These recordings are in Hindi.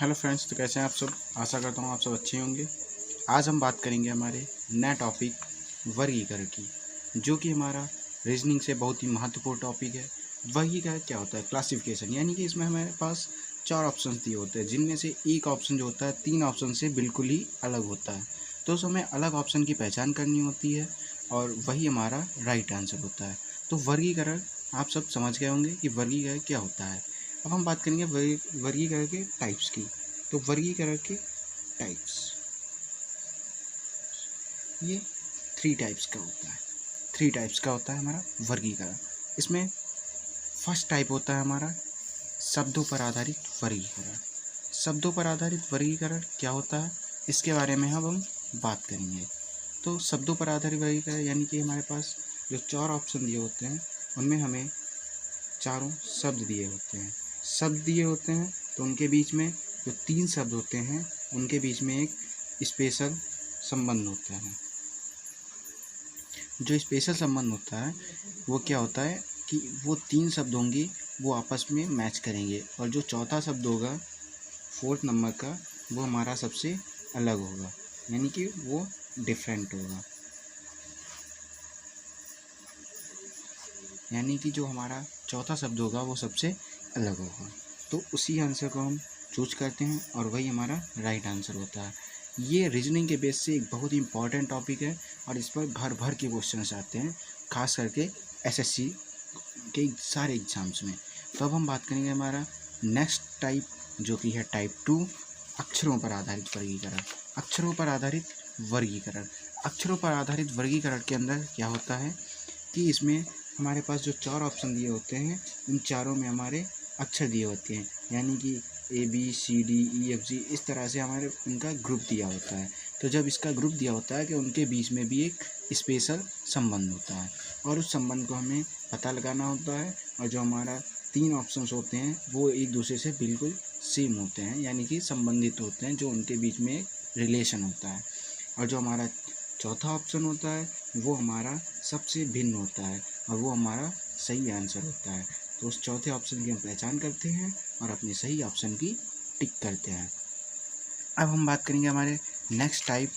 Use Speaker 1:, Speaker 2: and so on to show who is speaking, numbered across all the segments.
Speaker 1: हेलो फ्रेंड्स, तो कैसे हैं आप सब। आशा करता हूँ आप सब अच्छे होंगे। आज हम बात करेंगे हमारे नए टॉपिक वर्गीकरण की, जो कि हमारा रीजनिंग से बहुत ही महत्वपूर्ण टॉपिक है। वर्गीकरण क्या होता है? क्लासिफिकेशन, यानी कि इसमें हमारे पास 4 ऑप्शन दिए होते हैं, जिनमें से एक ऑप्शन जो होता है 3 ऑप्शन से बिल्कुल ही अलग होता है। तो उस हमें अलग ऑप्शन की पहचान करनी होती है और वही हमारा राइट आंसर होता है। तो वर्गीकरण आप सब समझ गए होंगे कि वर्गीकरण क्या होता है। अब हम बात करेंगे वर्गीकरण के टाइप्स की। तो वर्गीकरण के टाइप्स, ये 3 टाइप्स का होता है। 3 टाइप्स का होता है हमारा वर्गीकरण। इसमें फर्स्ट टाइप होता है हमारा शब्दों पर आधारित वर्गीकरण। शब्दों पर आधारित वर्गीकरण क्या होता है, इसके बारे में हम बात करेंगे। तो शब्दों पर आधारित वर्गीकरण यानी कि हमारे पास जो 4 ऑप्शन दिए होते हैं, उनमें हमें चारों शब्द दिए होते हैं। शब्द दिए होते हैं तो उनके बीच में जो 3 शब्द होते हैं, उनके बीच में एक स्पेशल संबंध होता है। जो स्पेशल संबंध होता है वो क्या होता है कि वो 3 शब्द होंगे, वो आपस में मैच करेंगे, और जो चौथा शब्द होगा 4th नंबर का, वो हमारा सबसे अलग होगा, यानी कि वो डिफरेंट होगा। यानी कि जो हमारा चौथा शब्द होगा वो सबसे अलग होगा। तो उसी आंसर को हम चूज करते हैं और वही हमारा राइट आंसर होता है। ये रीजनिंग के बेस से एक बहुत ही इंपॉर्टेंट टॉपिक है और इस पर भर भर के क्वेश्चन आते हैं, खास करके एसएससी के सारे एग्जाम्स में। तो अब हम बात करेंगे हमारा नेक्स्ट टाइप, जो कि है टाइप 2, अक्षरों पर आधारित वर्गीकरण। अक्षरों पर आधारित वर्गीकरण, अक्षरों पर आधारित वर्गीकरण के अंदर क्या होता है कि इसमें हमारे पास जो 4 ऑप्शन दिए होते हैं, उन चारों में हमारे अक्षर दिए होते हैं, यानी कि ABCDEFG, इस तरह से हमारे उनका ग्रुप दिया होता है। तो जब इसका ग्रुप दिया होता है कि उनके बीच में भी एक स्पेशल संबंध होता है, और उस संबंध को हमें पता लगाना होता है। और जो हमारा 3 ऑप्शंस होते हैं वो एक दूसरे से बिल्कुल सेम होते हैं, यानी कि संबंधित होते हैं, जो उनके बीच में एक रिलेशन होता है। और जो हमारा चौथा ऑप्शन होता है वो हमारा सबसे भिन्न होता है और वो हमारा सही आंसर होता है। तो उस चौथे ऑप्शन की हम पहचान करते हैं और अपने सही ऑप्शन की टिक करते हैं। अब हम बात करेंगे हमारे नेक्स्ट टाइप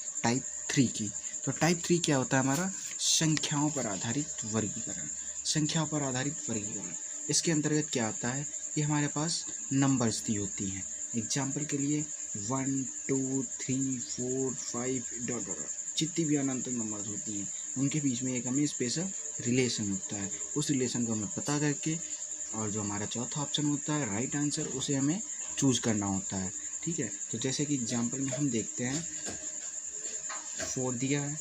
Speaker 1: 3 की। तो टाइप 3 क्या होता है हमारा? संख्याओं पर आधारित वर्गीकरण। संख्याओं पर आधारित वर्गीकरण, इसके अंतर्गत क्या आता है कि हमारे पास नंबर्स दी होती हैं। एग्जाम्पल के लिए 1 2 3 4 5 डॉट डॉट, जितनी भी अनंत नंबर्स होती हैं, उनके बीच में एक हमें स्पेशल रिलेशन होता है। उस रिलेशन को हमें पता करके, और जो हमारा चौथा ऑप्शन होता है राइट आंसर, उसे हमें चूज करना होता है। ठीक है, तो जैसे कि एग्जाम्पल में हम देखते हैं 4 दिया है,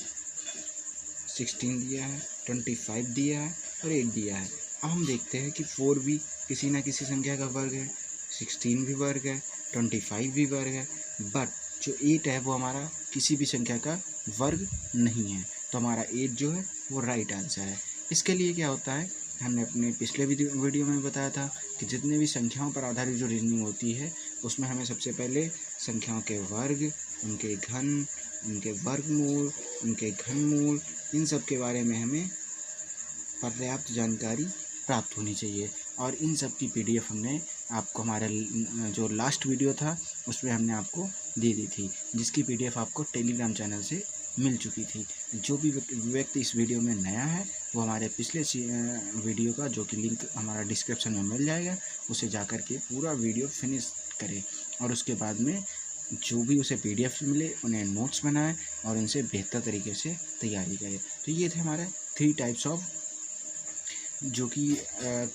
Speaker 1: 16 दिया है, 25 दिया है और 8 दिया है। अब हम देखते हैं कि 4 भी किसी न किसी संख्या का वर्ग है, 16 भी वर्ग है, 25 भी वर्ग है, बट जो 8 है वो हमारा किसी भी संख्या का वर्ग नहीं है। तो हमारा 8 जो है वो राइट आंसर है। इसके लिए क्या होता है, हमने अपने पिछले वीडियो में बताया था कि जितने भी संख्याओं पर आधारित जो रीजनिंग होती है, उसमें हमें सबसे पहले संख्याओं के वर्ग, उनके घन, उनके वर्गमूल, उनके घनमूल, इन सब के बारे में हमें पर्याप्त जानकारी प्राप्त होनी चाहिए। और इन सब की PDF हमने आपको हमारे जो लास्ट वीडियो था उसमें हमने आपको दे दी थी, जिसकी PDF आपको टेलीग्राम चैनल से मिल चुकी थी। जो भी व्यक्ति इस वीडियो में नया है वो हमारे पिछले वीडियो का, जो कि लिंक हमारा डिस्क्रिप्शन में मिल जाएगा, उसे जाकर के पूरा वीडियो फिनिश करे और उसके बाद में जो भी उसे PDF मिले उन्हें नोट्स बनाए और उनसे बेहतर तरीके से तैयारी करे। तो ये थे हमारे 3 टाइप्स ऑफ, जो कि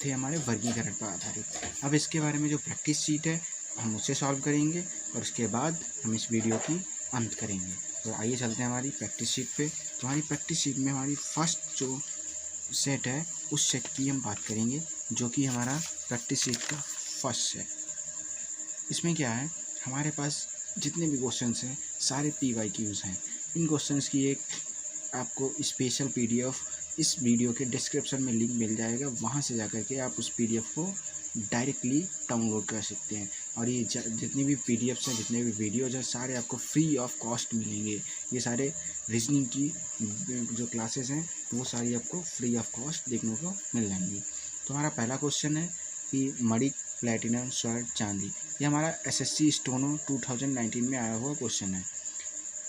Speaker 1: थे हमारे वर्गीकरण पर आधारित। अब इसके बारे में जो प्रैक्टिस शीट है हम उसे सॉल्व करेंगे और उसके बाद हम इस वीडियो की अंत करेंगे। तो आइए चलते हैं हमारी प्रैक्टिस शीट पे। तो हमारी प्रैक्टिस शीट में हमारी फर्स्ट जो सेट है उस सेट की हम बात करेंगे, जो कि हमारा प्रैक्टिस शीट का फर्स्ट सेट। इसमें क्या है, हमारे पास जितने भी क्वेश्चंस हैं सारे PYQs हैं। इन क्वेश्चंस की एक आपको स्पेशल PDF इस वीडियो के डिस्क्रिप्शन में लिंक मिल जाएगा, वहाँ से जाकर के आप उस PDF को डायरेक्टली डाउनलोड कर सकते हैं। और ये जितनी भी PDFs हैं, जितने भी वीडियोज हैं, सारे आपको फ्री ऑफ कॉस्ट मिलेंगे। ये सारे रीजनिंग की जो क्लासेस हैं वो सारी आपको फ्री ऑफ कॉस्ट देखने को मिल जाएंगी। तो हमारा पहला क्वेश्चन है कि मणिक प्लेटिनम, स्वर्ण, चांदी। ये हमारा एसएससी स्टोनो 2019 में आया हुआ क्वेश्चन है।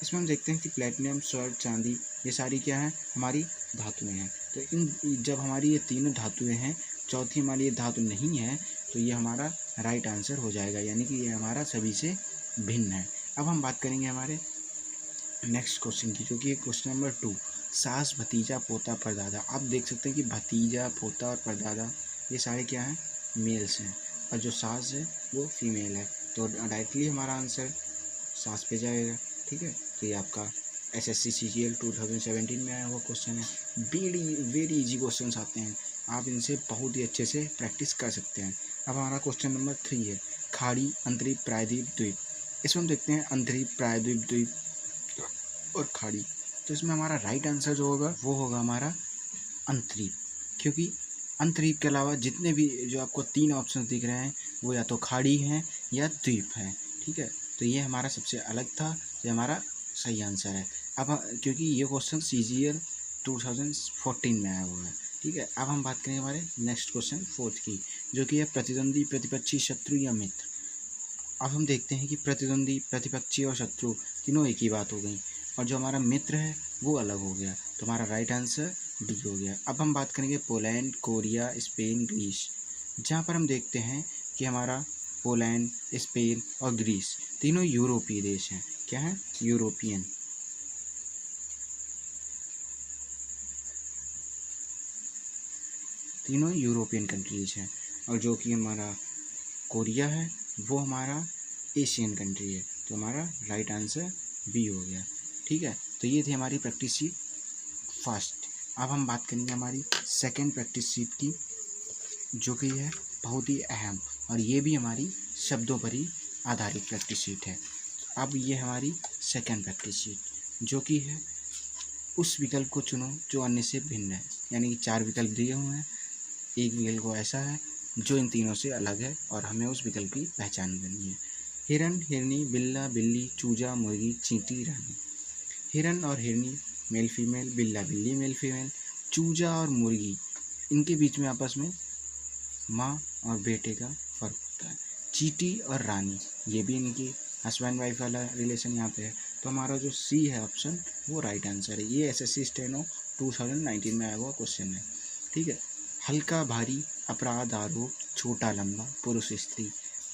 Speaker 1: इसमें हम देखते हैं कि प्लेटिनम, स्वर्ण, चांदी ये सारी क्या है, हमारी धातुएं हैं। तो इन जब हमारी ये तीनों धातुएं हैं, चौथी हमारी ये धातु नहीं है, तो ये हमारा राइट आंसर हो जाएगा, यानी कि ये हमारा सभी से भिन्न है। अब हम बात करेंगे हमारे नेक्स्ट क्वेश्चन की, जो कि क्वेश्चन नंबर 2, सास, भतीजा, पोता, परदादा। आप देख सकते हैं कि भतीजा, पोता और परदादा ये सारे क्या हैं, मेल्स हैं, और जो सास है वो फीमेल है। तो डायरेक्टली हमारा आंसर सास पे जाएगा। ठीक है, तो ये आपका एसएससी सीजीएल 2017 में आया हुआ क्वेश्चन है। वेरी इजी क्वेश्चंस आते हैं, आप इनसे बहुत ही अच्छे से प्रैक्टिस कर सकते हैं। अब हमारा क्वेश्चन नंबर 3 है, खाड़ी, अंतरिप, प्रायद्वीप, द्वीप। इसमें हम देखते हैं अंतरिप, प्रायद्वीप, द्वीप और खाड़ी। तो इसमें हमारा राइट आंसर जो होगा वो होगा हमारा अंतरिप, क्योंकि अंतरिप के अलावा जितने भी जो आपको 3 ऑप्शन दिख रहे हैं वो या तो खाड़ी हैं या द्वीप हैं। ठीक है, तो ये हमारा सबसे अलग था, ये हमारा सही आंसर है। अब क्योंकि ये क्वेश्चन सीजीएल 2014 में आया हुआ है। ठीक है, अब हम बात करेंगे हमारे नेक्स्ट क्वेश्चन 4 की, जो कि है प्रतिद्वंदी, प्रतिपक्षी, शत्रु या मित्र। अब हम देखते हैं कि प्रतिद्वंदी, प्रतिपक्षी और शत्रु तीनों एक ही बात हो गई, और जो हमारा मित्र है वो अलग हो गया, तो हमारा राइट आंसर डी हो गया। अब हम बात करेंगे पोलैंड, कोरिया, स्पेन, ग्रीस, जहाँ पर हम देखते हैं कि हमारा पोलैंड, स्पेन और ग्रीस तीनों यूरोपीय देश हैं। क्या है, यूरोपियन। तीनों यूरोपियन कंट्रीज हैं, और जो कि हमारा कोरिया है वो हमारा एशियन कंट्री है, तो हमारा राइट आंसर बी हो गया। ठीक है, तो ये थी हमारी प्रैक्टिस शीट फर्स्ट। अब हम बात करेंगे हमारी सेकंड प्रैक्टिस शीट की, जो कि है बहुत ही अहम, और ये भी हमारी शब्दों पर ही आधारित प्रैक्टिस शीट है। अब ये हमारी सेकंड प्रैक्टिस शीट, जो कि है उस विकल्प को चुनो जो अन्य से भिन्न है, यानी कि 4 विकल्प दिए हुए हैं, एक विकल्प को ऐसा है जो इन तीनों से अलग है और हमें उस विकल्प की पहचान करनी है। हिरन, हिरनी, बिल्ला, बिल्ली, चूजा, मुर्गी, चींटी, रानी। हिरन और हिरनी मेल फीमेल, बिल्ला बिल्ली मेल फीमेल, चूजा और मुर्गी इनके बीच में आपस में माँ और बेटे का फ़र्क होता है। चींटी और रानी ये भी इनकी हस्बैंड वाइफ वाला रिलेशन यहाँ पे है, तो हमारा जो सी है ऑप्शन वो राइट आंसर है। ये एसएससी स्टेनो 2019 में आया हुआ क्वेश्चन है। ठीक है, हल्का भारी, अपराध आरोप, छोटा लंबा, पुरुष स्त्री।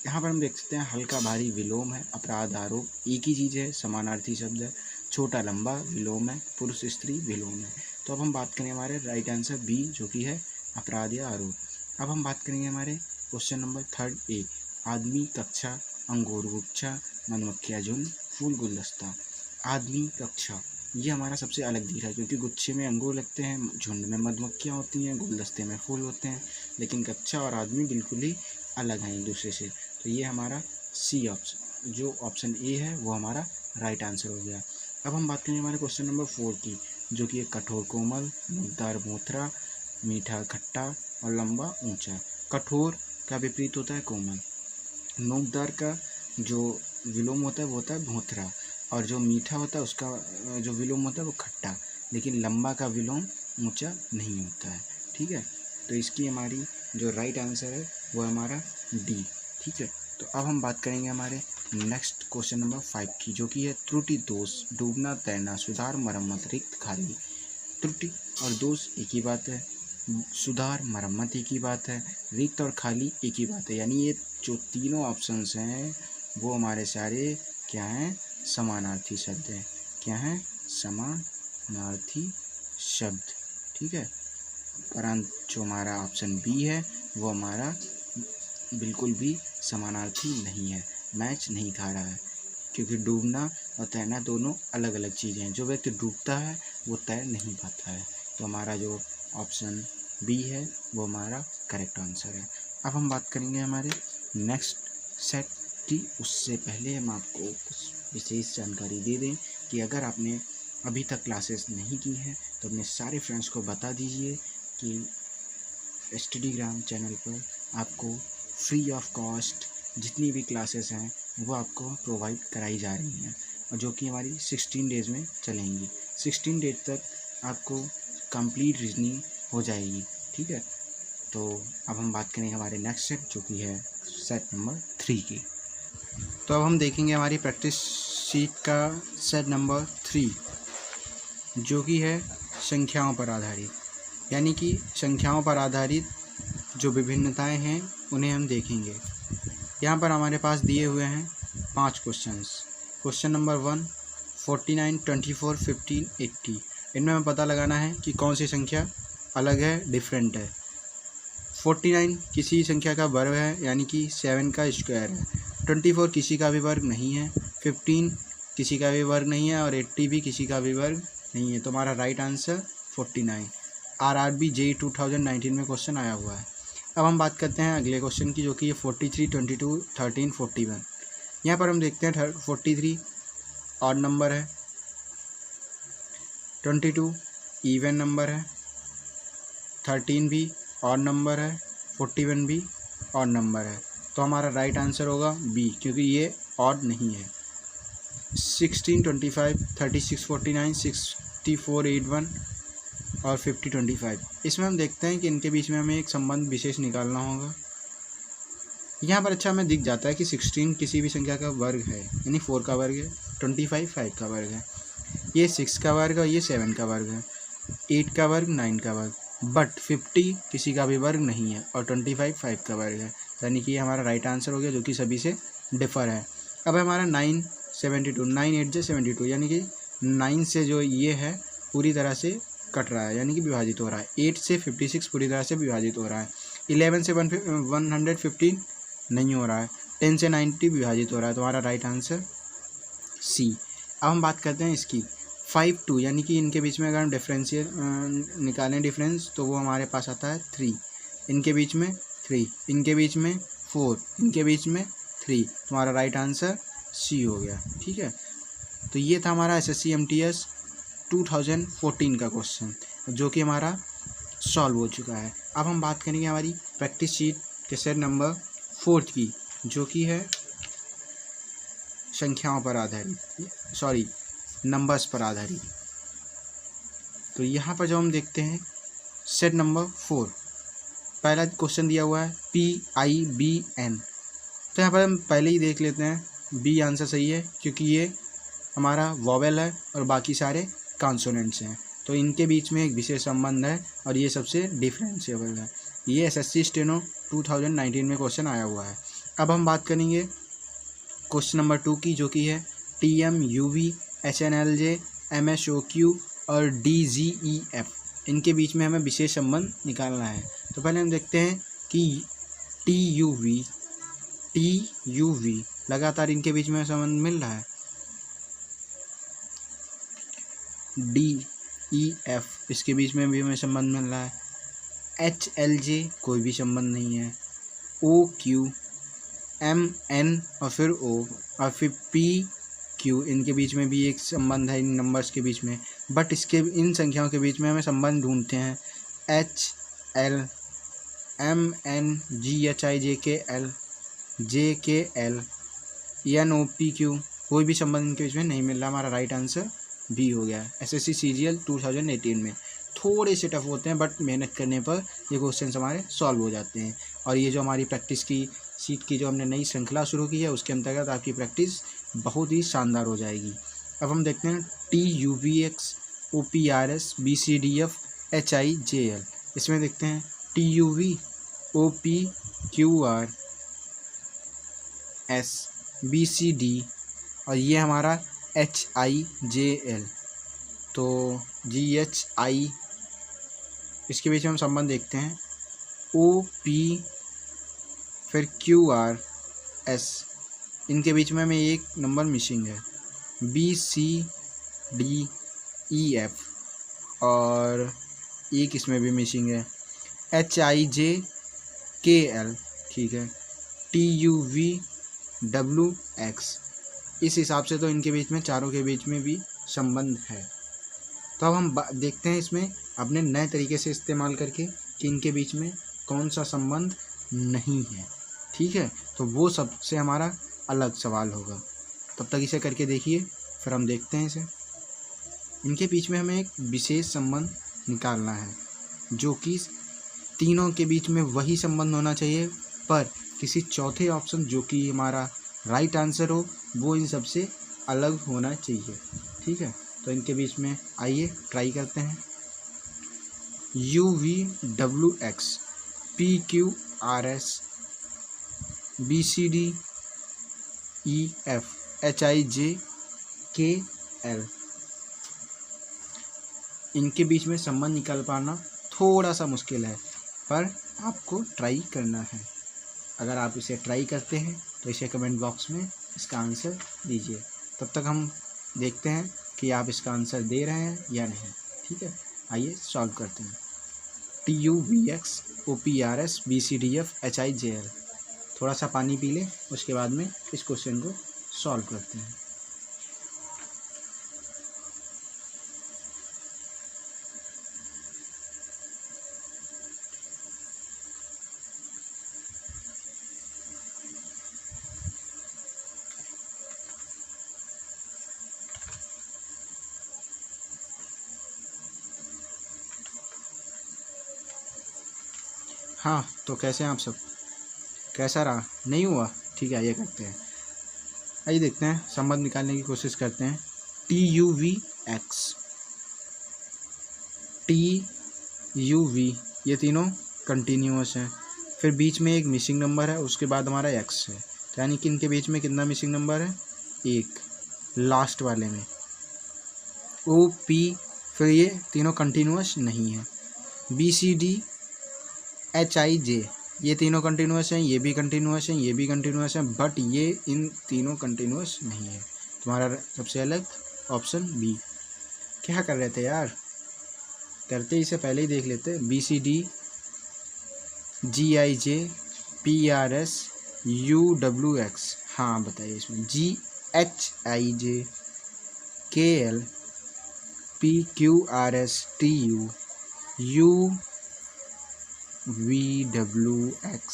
Speaker 1: यहाँ पर हम देख सकते हैं हल्का भारी विलोम है, अपराध आरोप एक ही चीज़ है, समानार्थी शब्द है, छोटा लंबा विलोम है, पुरुष स्त्री विलोम है। तो अब हम बात करेंगे हमारे राइट आंसर बी, जो कि है अपराध या आरोप। अब हम बात करेंगे हमारे क्वेश्चन नंबर 3 ए, आदमी, कक्षा, अंगूर गुच्छा, मधुमक्खियाँ झुंड, फूल गुलदस्ता। आदमी, कक्षा ये हमारा सबसे अलग दिख रहा है, क्योंकि गुच्छे में अंगूर लगते हैं, झुंड में मधुमक्खियाँ होती हैं, गुलदस्ते में फूल होते हैं, लेकिन कक्षा और आदमी बिल्कुल ही अलग हैं एक दूसरे से। तो ये हमारा सी ऑप्शन, जो ऑप्शन ए है वो हमारा राइट आंसर हो गया। अब हम बात करेंगे हमारे क्वेश्चन नंबर 4 की, जो कि कठोर कोमल, मुद्दार मोथरा, मीठा खट्टा और लंबा ऊंचा। कठोर का विपरीत होता है कोमल, नोकदार का जो विलोम होता है वो होता है भोथरा, और जो मीठा होता है उसका जो विलोम होता है वो खट्टा, लेकिन लंबा का विलोम ऊंचा नहीं होता है। ठीक है, तो इसकी हमारी जो राइट आंसर है वो हमारा डी। ठीक है, तो अब हम बात करेंगे हमारे नेक्स्ट क्वेश्चन नंबर 5 की, जो कि है त्रुटि, दोष, डूबना, तैरना, सुधार, मरम्मत, रिक्त, खाली। त्रुटि और दोष एक ही बात है, सुधार मरम्मत एक ही बात है, रिक्त और खाली एक ही बात है, यानी ये जो तीनों ऑप्शंस हैं वो हमारे सारे क्या हैं, समानार्थी शब्द हैं। क्या हैं, समानार्थी शब्द। ठीक है, परंतु जो हमारा ऑप्शन बी है वो हमारा बिल्कुल भी समानार्थी नहीं है, मैच नहीं खा रहा है, क्योंकि डूबना और तैरना दोनों अलग अलग चीज़ें हैं। जो व्यक्ति डूबता है वो तैर नहीं पाता है, तो हमारा जो ऑप्शन बी है वो हमारा करेक्ट आंसर है। अब हम बात करेंगे हमारे नेक्स्ट सेट की, उससे पहले हम आपको कुछ विशेष जानकारी दे दें कि अगर आपने अभी तक क्लासेस नहीं की हैं तो अपने सारे फ्रेंड्स को बता दीजिए कि स्टडीग्राम चैनल पर आपको फ्री ऑफ कॉस्ट जितनी भी क्लासेस हैं वो आपको प्रोवाइड कराई जा रही हैं, और जो कि हमारी 16 डेज़ में चलेंगी। 16 डेज तक आपको कंप्लीट रीजनिंग हो जाएगी। ठीक है, तो अब हम बात करेंगे हमारे नेक्स्ट सेट, जो कि है सेट नंबर 3 की। तो अब हम देखेंगे हमारी प्रैक्टिस शीट का सेट नंबर 3, जो कि है संख्याओं पर आधारित, यानी कि संख्याओं पर आधारित जो विभिन्नताएं हैं उन्हें हम देखेंगे। यहाँ पर हमारे पास दिए हुए हैं 5 क्वेश्चंस। Question number 1, 49, 24, 15, 80। इनमें हमें पता लगाना है कि कौन सी संख्या अलग है, डिफरेंट है। 49 किसी संख्या का वर्ग है, यानी कि 7 का स्क्वायर है। 24 किसी का भी वर्ग नहीं है। 15 किसी का भी वर्ग नहीं है और 80 भी किसी का भी वर्ग नहीं है। तो हमारा राइट आंसर 49। RRB JEE 2019 में क्वेश्चन आया हुआ है। अब हम बात करते हैं अगले क्वेश्चन की, जो कि 43, 22, 13, 41। यहाँ पर हम देखते हैं 43 ऑड नंबर है, 22 इवन नंबर है, 13 भी ऑड नंबर है, 41 भी ऑड नंबर है। तो हमारा राइट आंसर होगा बी, क्योंकि ये ऑड नहीं है। 16, 25, 36, 49, 64, 81 और 50, 25। इसमें हम देखते हैं कि इनके बीच में हमें एक संबंध विशेष निकालना होगा। यहाँ पर अच्छा हमें दिख जाता है कि 16 किसी भी संख्या का वर्ग है, यानी 4 का वर्ग है। 25 5 का वर्ग है। ये 6 का वर्ग और ये 7 का वर्ग है। 8 का वर्ग 9 का वर्ग। बट 50 किसी का भी वर्ग नहीं है और 25 5 का वर्ग है, यानी कि ये हमारा राइट आंसर हो गया, जो कि सभी से डिफर है। अब हमारा 9 72, 9 8 72, यानी कि 9 से जो ये है पूरी तरह से कट रहा है, यानी कि विभाजित हो रहा है। 8 से 56 पूरी तरह से विभाजित हो रहा है। 11 से 115 नहीं हो रहा है। 10 से 90 विभाजित हो रहा है। तो हमारा राइट आंसर सी। अब हम बात करते हैं इसकी 5 2, यानी कि इनके बीच में अगर हम डिफरेंशियल निकालें डिफरेंस, तो वो हमारे पास आता है 3। इनके बीच में 3, इनके बीच में 4, इनके बीच में 3। हमारा राइट आंसर सी हो गया। ठीक है, तो ये था हमारा SSC MTS 2014 का क्वेश्चन, जो कि हमारा सॉल्व हो चुका है। अब हम बात करेंगे हमारी प्रैक्टिस शीट के सेट नंबर 4 की, जो कि है संख्याओं पर आधारित, नंबर्स पर आधारित। तो यहाँ पर जो हम देखते हैं सेट नंबर 4, पहला क्वेश्चन दिया हुआ है PIBN। तो यहाँ पर हम पहले ही देख लेते हैं, बी आंसर सही है, क्योंकि ये हमारा वॉवेल है और बाकी सारे कॉन्सोनेंट्स हैं। तो इनके बीच में एक विशेष संबंध है और ये सबसे डिफरेंशिएबल है। ये SSC स्टेनो 2019 में क्वेश्चन आया हुआ है। अब हम बात करेंगे क्वेश्चन नंबर 2 की, जो कि है TM UV HNLJ MSOQ और DGEF। इनके बीच में हमें विशेष संबंध निकालना है। तो पहले हम देखते हैं कि TUV लगातार इनके बीच में संबंध मिल रहा है। DEF इसके बीच में भी हमें संबंध मिल रहा है। HLJ कोई भी संबंध नहीं है। OQ MN और फिर O और फिर PQ, इनके बीच में भी एक संबंध है इन नंबर्स के बीच में। बट इसके इन संख्याओं के बीच में हमें संबंध ढूंढते हैं। HL MN GHIJKL JKL NOPQ, कोई भी संबंध इनके बीच में नहीं मिल रहा। हमारा राइट आंसर बी हो गया। SSC CGL 2018 में थोड़े से टफ होते हैं, बट मेहनत करने पर ये क्वेश्चन हमारे सॉल्व हो जाते हैं। और ये जो हमारी प्रैक्टिस की सीट की जो हमने नई श्रृंखला शुरू की है, उसके अंतर्गत आपकी प्रैक्टिस बहुत ही शानदार हो जाएगी। अब हम देखते हैं TUVX OPRS BCDF HIJL। इसमें देखते हैं TUV OPQRS BCD और ये हमारा HIJL। तो GHI, इसके बीच में हम संबंध देखते हैं। OP फिर QRS, इनके बीच में हमें एक नंबर मिसिंग है। BCDEF और एक इसमें भी मिसिंग है। HIJKL, ठीक है। TUVWX, इस हिसाब से तो इनके बीच में चारों के बीच में भी संबंध है। तो अब हम देखते हैं इसमें अपने नए तरीके से इस्तेमाल करके कि इनके बीच में कौन सा संबंध नहीं है। ठीक है, तो वो सबसे हमारा अलग सवाल होगा। तब तक इसे करके देखिए, फिर हम देखते हैं इसे। इनके बीच में हमें एक विशेष संबंध निकालना है, जो कि तीनों के बीच में वही संबंध होना चाहिए, पर किसी चौथे ऑप्शन जो कि हमारा राइट आंसर हो वो इन सबसे अलग होना चाहिए। ठीक है, तो इनके बीच में आइए ट्राई करते हैं। UVWX PQRS BCDEF HIJKL, इनके बीच में संबंध निकाल पाना थोड़ा सा मुश्किल है, पर आपको ट्राई करना है। अगर आप इसे ट्राई करते हैं तो इसे कमेंट बॉक्स में इसका आंसर दीजिए। तब तक हम देखते हैं कि आप इसका आंसर दे रहे हैं या नहीं। ठीक है, आइए सॉल्व करते हैं। TUVX OPRS BCDF HIJL। थोड़ा सा पानी पी लें, उसके बाद में इस क्वेश्चन को सॉल्व करते हैं। हाँ, तो कैसे हैं आप सब? कैसा रहा? नहीं हुआ? ठीक है, आइए करते हैं। आइए देखते हैं, संबंध निकालने की कोशिश करते हैं। TUVX TUV, ये तीनों कंटिन्यूअस हैं। फिर बीच में एक मिसिंग नंबर है, उसके बाद हमारा X है, तो यानी कि इनके बीच में कितना मिसिंग नंबर है? एक, लास्ट वाले में OP। फिर ये तीनों कंटिन्यूअस नहीं है। BCD HIJ, ये तीनों कंटिन्यूअस हैं, ये भी कंटिन्यूअस हैं, ये भी कंटिन्यूअस हैं, बट ये इन तीनों कंटिन्यूअस नहीं है। तुम्हारा सबसे अलग ऑप्शन बी। क्या कर रहे थे यार? करते ही से पहले ही देख लेते। BCD GIJ PRS UWX, हाँ बताइए इसमें GHIJ KL PQRS TU UVWX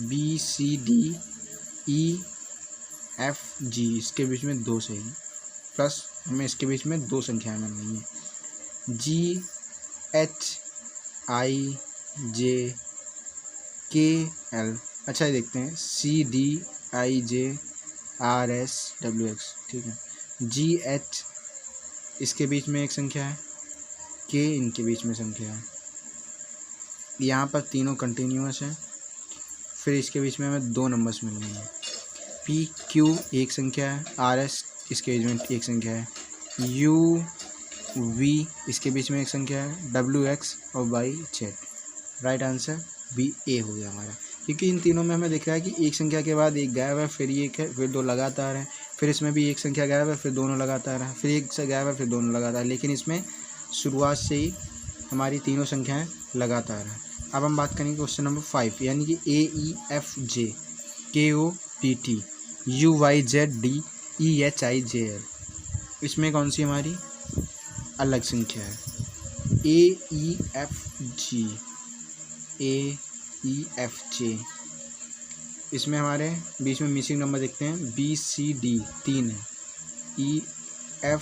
Speaker 1: BCDEFG, इसके बीच में दो सही, प्लस हमें इसके बीच में दो संख्याएं मिलनी है। GHIJKL, अच्छा ये देखते हैं CDIJRSWX। ठीक है, GH इसके बीच में एक संख्या है, K इनके बीच में संख्या है। यहाँ पर तीनों कंटिन्यूअस हैं, फिर इसके बीच में हमें दो नंबर्स मिलने हैं। PQ एक संख्या है, RS इसके बीच में एक संख्या है, UV इसके बीच में एक संख्या है, WX और YZ। राइट आंसर BA हो गया हमारा, क्योंकि इन तीनों में हमें दिख रहा है कि एक संख्या के बाद एक गायब है, फिर एक है, फिर दो लगातार हैं, फिर इसमें भी एक संख्या गायब है, फिर दोनों लगातार हैं, फिर एक से गायब है, फिर दोनों लगातार, लेकिन इसमें शुरुआत से ही हमारी तीनों संख्याएं लगातार हैं। अब हम बात करेंगे क्वेश्चन नंबर 5, यानी कि AEFJ KOPT UYZDEHIJL, इसमें कौन सी हमारी अलग संख्या है? AEFJ, इसमें हमारे बीच में मिसिंग नंबर देखते हैं। BCD 3 है, EF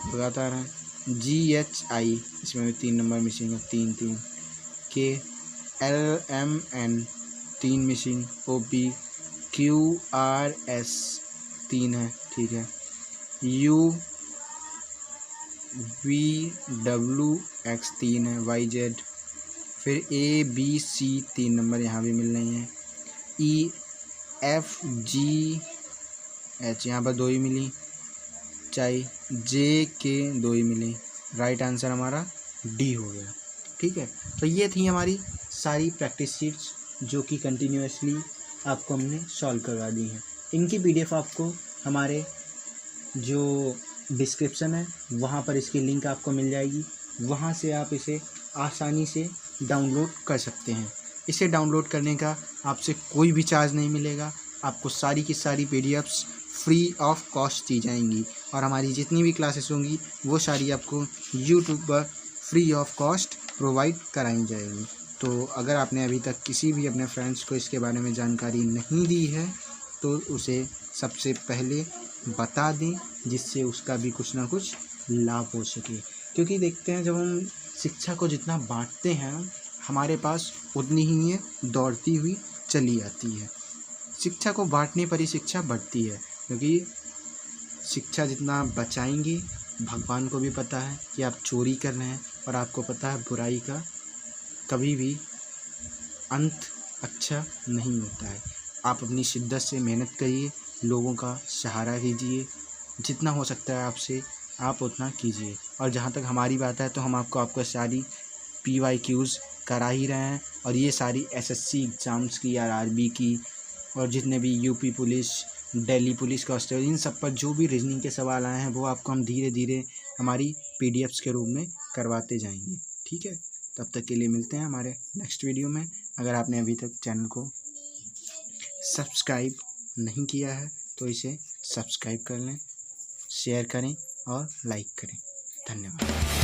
Speaker 1: लगातार है, GHI इसमें भी 3 नंबर मिसिंग है, 3 3, KLMN 3 मिसिंग, OPQRS 3 है। ठीक है, UVWX 3 है, YZ, फिर ABC 3 नंबर यहाँ भी मिल रही हैं, EFGH यहाँ पर 2 ही मिली, चाहे JK 2 ही मिली। राइट आंसर हमारा D हो गया। ठीक है, तो ये थी हमारी सारी प्रैक्टिस शीट्स जो कि कंटिन्यूअसली आपको हमने सॉल्व करवा दी हैं। इनकी PDF आपको हमारे जो डिस्क्रिप्शन है वहाँ पर इसकी लिंक आपको मिल जाएगी, वहाँ से आप इसे आसानी से डाउनलोड कर सकते हैं। इसे डाउनलोड करने का आपसे कोई भी चार्ज नहीं मिलेगा, आपको सारी की सारी PDFs फ्री ऑफ कॉस्ट दी जाएंगी, और हमारी जितनी भी क्लासेस होंगी वो सारी आपको यूट्यूब पर फ्री ऑफ कॉस्ट प्रोवाइड कराई जाएगी। तो अगर आपने अभी तक किसी भी अपने फ्रेंड्स को इसके बारे में जानकारी नहीं दी है तो उसे सबसे पहले बता दें, जिससे उसका भी कुछ ना कुछ लाभ हो सके। क्योंकि देखते हैं जब हम शिक्षा को जितना बांटते हैं हमारे पास उतनी ही है, दौड़ती हुई चली आती है। शिक्षा को बांटने पर ही शिक्षा बढ़ती है, क्योंकि शिक्षा जितना बचाएंगे, भगवान को भी पता है कि आप चोरी कर रहे हैं, और आपको पता है बुराई का कभी भी अंत अच्छा नहीं होता है। आप अपनी शिद्दत से मेहनत करिए, लोगों का सहारा कीजिए, जितना हो सकता है आपसे आप उतना कीजिए। और जहाँ तक हमारी बात है तो हम आपको सारी PYQs करा ही रहे हैं, और ये सारी SSC एग्ज़ाम्स की, RRB की, और जितने भी UP police, Delhi police constable, इन सब पर जो भी रीजनिंग के सवाल आए हैं वो आपको हम धीरे धीरे हमारी PDFs के रूप में करवाते जाएंगे। ठीक है, तब तक के लिए मिलते हैं हमारे नेक्स्ट वीडियो में। अगर आपने अभी तक चैनल को सब्सक्राइब नहीं किया है तो इसे सब्सक्राइब कर लें, शेयर करें और लाइक करें। धन्यवाद।